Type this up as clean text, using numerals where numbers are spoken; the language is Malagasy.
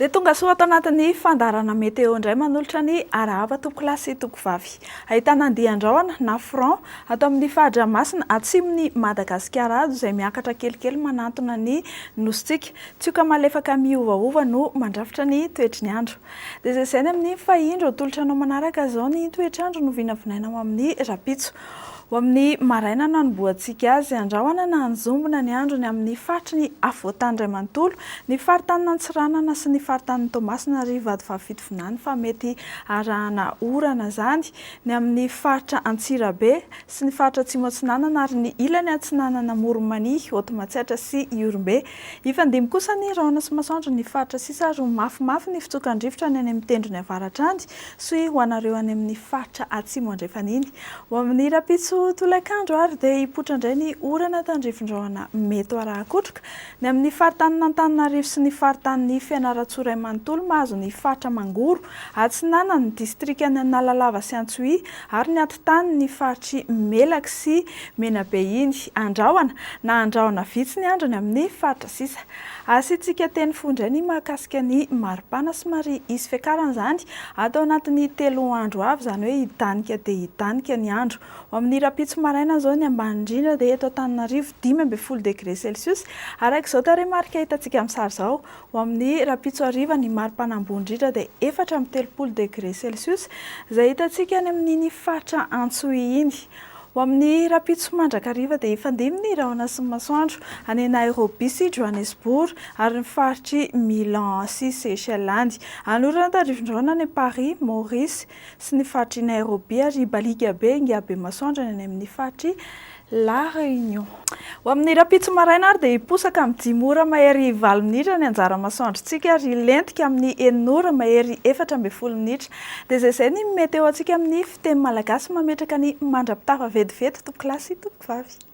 Dia tonga soa atao anatin'ny fandarana meteo indray manolotra ny arahava toko klasy toko vavy. Ahitana andian-drahona na front atao amin'ny fahadra-masina atsimon'ny Madagasikara azo izay miakatra kelikely manantona ny nositsika. Tsioka malefaka miovaova no mandrafitra ny toetry ny andro. Dia izay ny amin'ny fahindro tolotra anao manaraka izao ny toetr'andro no vinavinaina ao amin'ny rapitso. Ho amin'ny maraina no anomboantsika azy andrahoana na anjombona ny andro ny amin'ny faritry ny afovoantany iray manontolo, ny faritany Antsiranana sy ny faritany Toamasina ary Vadivavy fa mety arahana orana izany, ny amin'ny faritra Antsirabe sy ny faritra Atsimo Atsinanana ary ny ilany Atsinanana Moronmania, Hotomatsihatra sy Iorombe. Ifandimy kosa ny rahona sy masoandro ny faritra sisa ary mafimafy ny fitsokan-drivotra ny any amin'ny tendrony avaratra any sy ho anareo any amin'ny faritra Atsimo andrefaniny. Ho amin'ny rapitso tolakandro ary dia hipoitra indray ny orana tandrifin-drahona mety arahakotroka ny amin'ny faritany Antananarivo sy ny faritany Fianarantsoa iray manontolo mahazo ny faritra Mangoro, Atsinanana ny distrikany Analalava sy Antsohihy ary ny antintany ny faritry Melaky sy Menabe iny. Andrahoana na andrahoana vitsy ny andro ny amin'ny faritra sisa. Asiantsika teny fo indray ny mahakasika ny maripana somary hisy fiakarana izany atao anatin'ny 3 andro avy, izany hoe hidanika dia hidanika ny andro. Ho amin'ny rapitso maraina izao ny ambany indrindra dia eto Antananarivo 12 degré Celsius araka izao tarehimarika hitantsika amin'ny sary izao. Ho amin'ny rapitso hariva ny maripana ambony indrindra dia 4 degré Celsius izay hitantsika any amin'iny faritra Antsohihy iny. Ho amin'ny rapitso mandrakariva dia ifandimy ny rahona sy masoandro any Nairobi sy Johannesburg ary ny faritry Milan sy Seychelles. Anorana tandrifin-drahona ny Paris, Maurice sy ny faritry Nairobi ary Balikabe, Ngabe masoandro any amin'ny faritry La Réunion. Ho amin'ny rapitso maraina ary dia hiposaka amin'ny 5 ora mahery 4 minitra ny anjara masoandrontsika ary lentika amin'ny 9 ora mahery 14 minitra. Dia izay ny meteo antsika amin'ny fiteny malagasy mametraka ny mandrapitava vetivety toko klasy toko vavy.